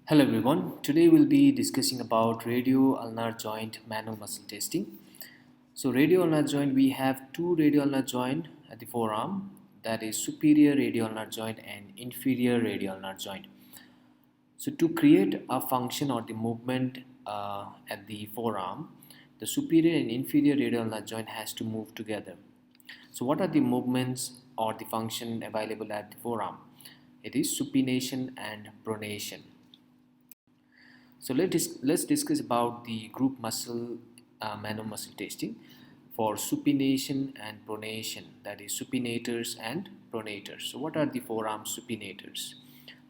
Hello everyone. Today we'll be discussing about radio ulnar joint manual muscle testing. So radio ulnar joint, we have two radio ulnar joint at the forearm, that is superior radio ulnar joint and inferior radio ulnar joint. So to create a function or the movement at the forearm, the superior and inferior radio ulnar joint has to move together. So what are the movements or the function available at the forearm? It is supination and pronation. So let's discuss about the group muscle manual muscle testing for supination and pronation, that is supinators and pronators. So what are the forearm supinators?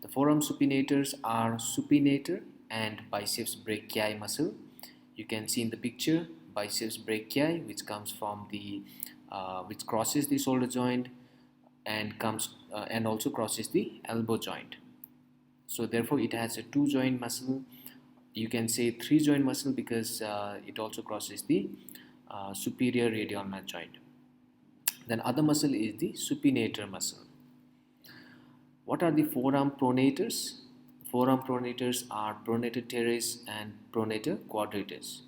The forearm supinators are supinator and biceps brachii muscle. You can see in the picture biceps brachii, which comes from the which crosses the shoulder joint and comes and also crosses the elbow joint. So therefore it has a two joint muscle. You can say three joint muscle because it also crosses the superior radio ulnar joint. Then other muscle is the supinator muscle. What are the forearm pronators? Forearm pronators are pronator teres and pronator quadratus.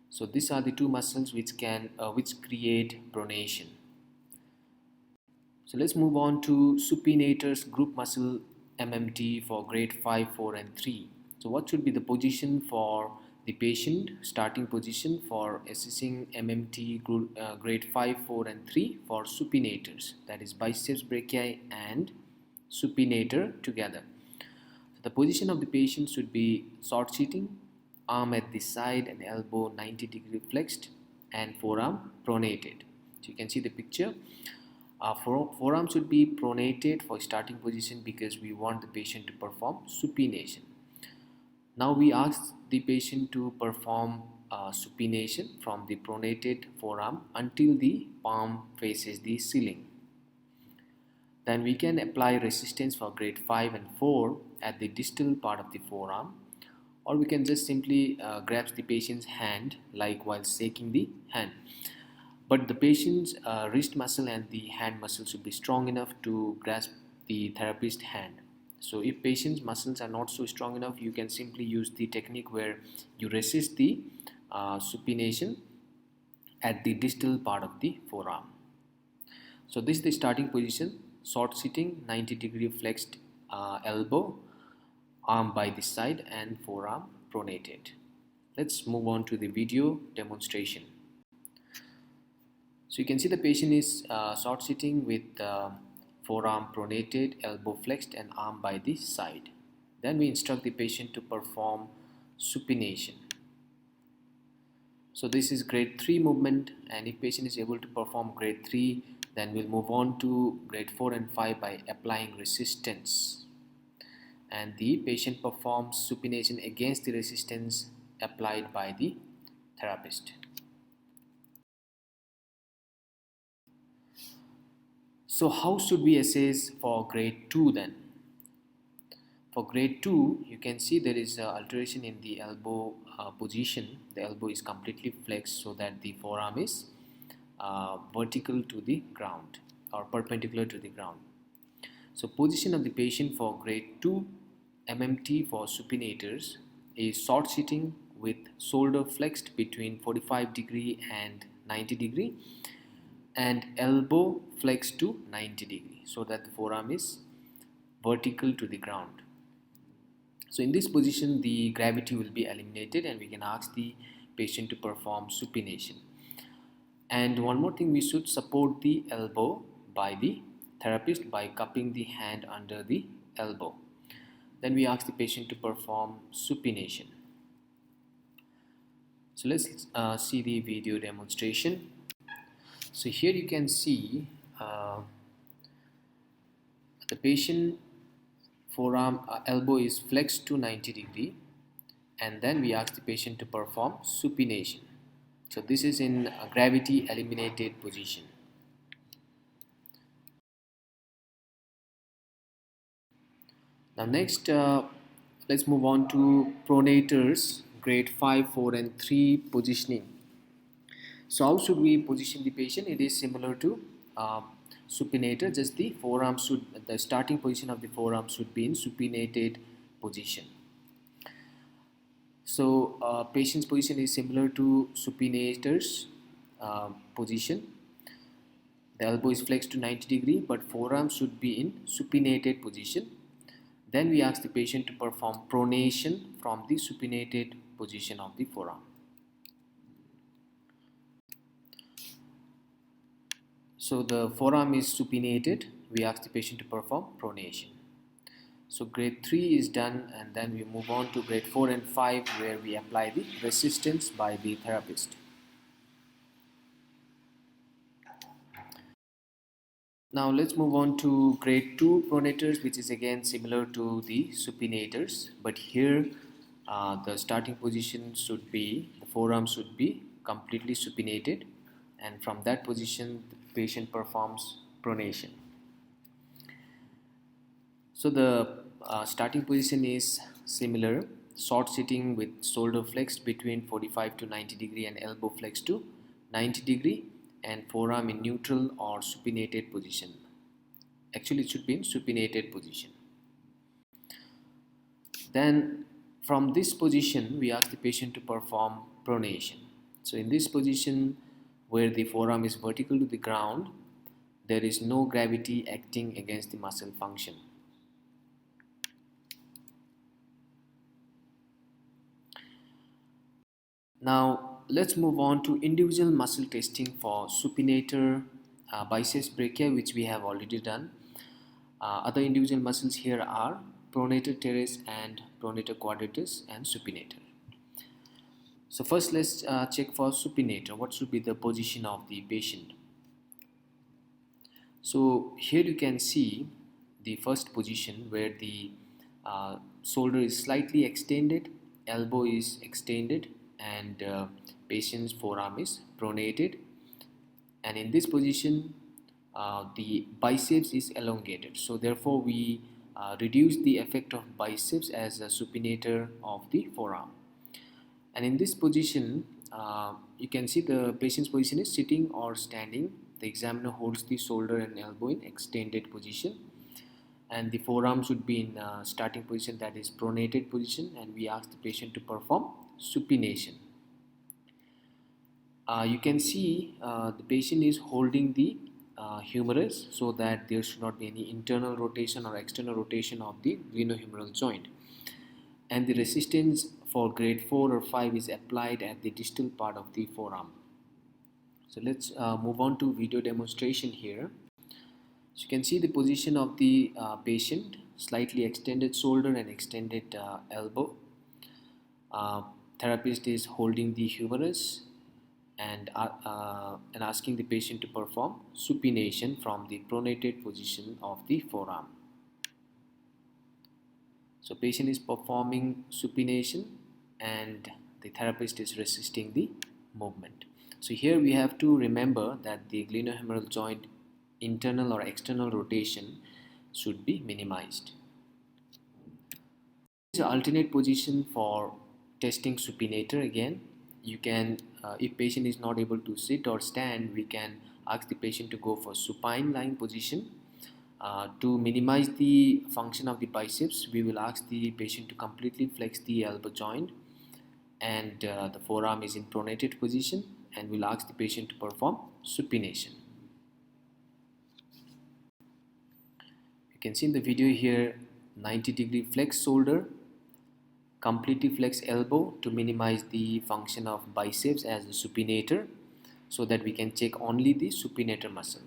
So these are the two muscles which create pronation. So let's move on to supinators group muscle MMT for grade 5, 4 and 3. So what should be the position for the patient, starting position for assessing MMT grade 5, 4 and 3 for supinators, that is biceps brachii and supinator together. So the position of the patient should be short sitting, arm at the side and elbow 90-degree flexed and forearm pronated. So you can see the picture. Forearm should be pronated for starting position because we want the patient to perform supination. Now we ask the patient to perform supination from the pronated forearm until the palm faces the ceiling. Then we can apply resistance for grade 5 and 4 at the distal part of the forearm, or we can just simply grasp the patient's hand like while shaking the hand. But the patient's wrist muscle and the hand muscle should be strong enough to grasp the therapist's hand. So if patient's muscles are not so strong enough, you can simply use the technique where you resist the supination at the distal part of the forearm. So this is the starting position: short sitting, 90-degree flexed elbow, arm by the side and forearm pronated. Let's move on to the video demonstration. So you can see the patient is short sitting with forearm pronated, elbow flexed and arm by the side. Then we instruct the patient to perform supination. So this is grade 3 movement, and if patient is able to perform grade 3, then we'll move on to grade 4 and 5 by applying resistance. And the patient performs supination against the resistance applied by the therapist. So how should we assess for grade 2 then? For grade 2, you can see there is alteration in the elbow position. The elbow is completely flexed so that the forearm is vertical to the ground or perpendicular to the ground. So position of the patient for grade 2 MMT for supinators is short sitting with shoulder flexed between 45-degree and 90-degree and elbow flexed to 90-degree so that the forearm is vertical to the ground. So in this position the gravity will be eliminated and we can ask the patient to perform supination. And one more thing, we should support the elbow by the therapist by cupping the hand under the elbow. Then we ask the patient to perform supination. So let's see the video demonstration. So here you can see the patient forearm elbow is flexed to 90-degree, and then we ask the patient to perform supination. So this is in a gravity eliminated position. Now next let's move on to pronators grade 5, 4 and 3 positioning. So how should we position the patient? It is similar to supinator, just the starting position of the forearm should be in supinated position. So patient's position is similar to supinator's position. The elbow is flexed to 90 degree, but forearm should be in supinated position. Then we ask the patient to perform pronation from the supinated position of the forearm. So the forearm is supinated. We ask the patient to perform pronation. So grade 3 is done, and then we move on to grade 4 and 5, where we apply the resistance by the therapist. Now let's move on to grade 2 pronators, which is again similar to the supinators, but here the starting position should be, the forearm should be completely supinated, and from that position the patient performs pronation. So the starting position is similar, short sitting with shoulder flexed between 45 to 90 degree and elbow flexed to 90 degree, and forearm in neutral or supinated position. Actually it should be in supinated position. Then from this position we ask the patient to perform pronation. So in this position, where the forearm is vertical to the ground, there is no gravity acting against the muscle function. Now let's move on to individual muscle testing for supinator biceps brachia, which we have already done. Other individual muscles here are pronator teres and pronator quadratus and supinator. So first let's check for supinator. What should be the position of the patient? So here you can see the first position, where the shoulder is slightly extended, elbow is extended, and patient's forearm is pronated. And in this position the biceps is elongated, so therefore we reduce the effect of biceps as a supinator of the forearm. And in this position you can see the patient's position is sitting or standing. The examiner holds the shoulder and elbow in extended position, and the forearm should be in starting position, that is pronated position, and we ask the patient to perform supination. You can see the patient is holding the humerus, so that there should not be any internal rotation or external rotation of the glenohumeral joint, and the resistance for grade 4 or 5 is applied at the distal part of the forearm. So let's move on to video demonstration here. So you can see the position of the patient, slightly extended shoulder and extended elbow. Therapist is holding the humerus and asking the patient to perform supination from the pronated position of the forearm. So patient is performing supination and the therapist is resisting the movement. So here we have to remember that the glenohumeral joint internal or external rotation should be minimized. This is an alternate position for testing supinator. Again, you can if patient is not able to sit or stand, we can ask the patient to go for supine lying position. To minimize the function of the biceps, we will ask the patient to completely flex the elbow joint, and the forearm is in pronated position, and we'll ask the patient to perform supination. You can see in the video here 90-degree flex shoulder, completely flex elbow to minimize the function of biceps as the supinator, so that we can check only the supinator muscle.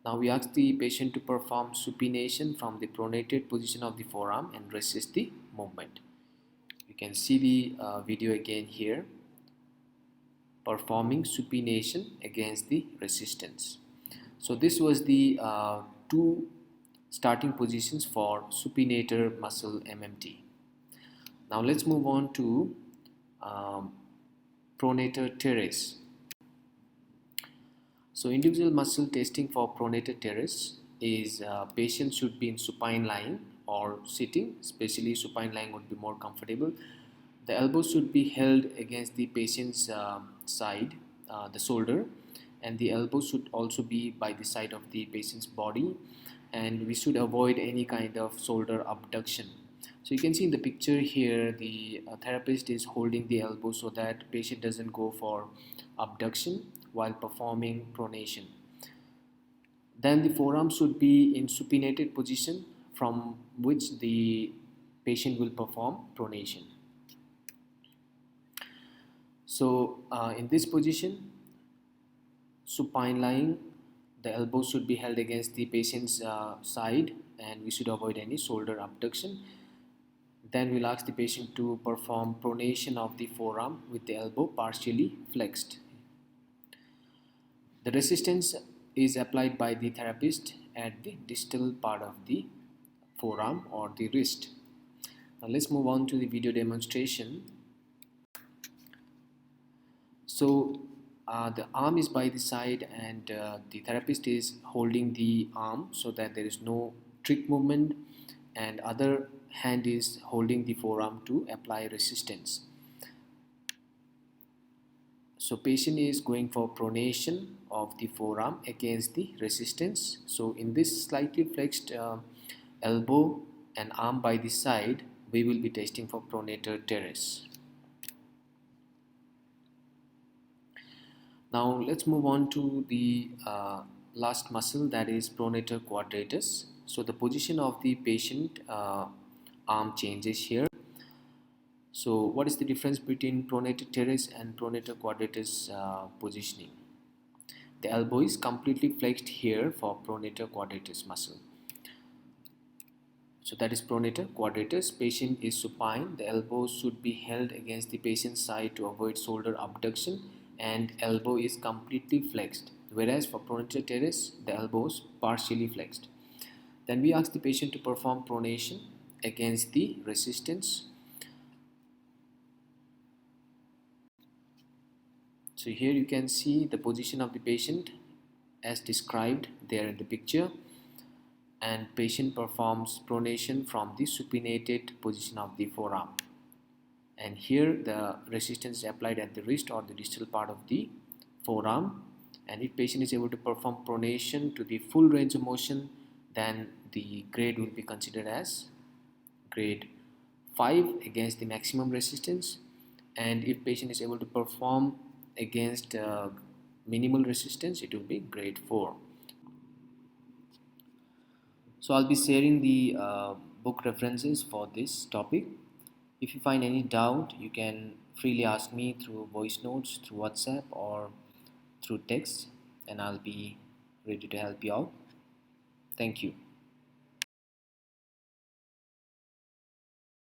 Now we ask the patient to perform supination from the pronated position of the forearm and resist the movement. You can see the video again here, performing supination against the resistance. So this was the two starting positions for supinator muscle MMT. Now let's move on to pronator teres. So individual muscle testing for pronator teres is patient should be in supine lying or sitting, especially supine lying would be more comfortable. The elbow should be held against the patient's side, the shoulder, and the elbow should also be by the side of the patient's body, and we should avoid any kind of shoulder abduction. So you can see in the picture here, the therapist is holding the elbow so that patient doesn't go for abduction while performing pronation. Then the forearm should be in supinated position from which the patient will perform pronation. So in this position, supine lying, the elbow should be held against the patient's side, and we should avoid any shoulder abduction. Then we'll ask the patient to perform pronation of the forearm with the elbow partially flexed. The resistance is applied by the therapist at the distal part of the forearm or the wrist. Now let's move on to the video demonstration. So the arm is by the side, and the therapist is holding the arm so that there is no trick movement, and other hand is holding the forearm to apply resistance. So patient is going for pronation of the forearm against the resistance. So in this slightly flexed elbow and arm by the side, we will be testing for pronator teres. Now let's move on to the last muscle, that is pronator quadratus. So the position of the patient arm changes here. So what is the difference between pronator teres and pronator quadratus positioning? The elbow is completely flexed here for pronator quadratus muscle. So that is pronator quadratus. Patient is supine. The elbow should be held against the patient's side to avoid shoulder abduction, and elbow is completely flexed. Whereas for pronator teres, the elbow is partially flexed. Then we ask the patient to perform pronation against the resistance. So here you can see the position of the patient as described there in the picture, and patient performs pronation from the supinated position of the forearm, and here the resistance is applied at the wrist or the distal part of the forearm. And if patient is able to perform pronation to the full range of motion, then the grade will be considered as grade 5 against the maximum resistance, and if patient is able to perform against minimal resistance, it will be grade 4. So I'll be sharing the book references for this topic. If you find any doubt, you can freely ask me through voice notes, through WhatsApp, or through text, and I'll be ready to help you out. Thank you.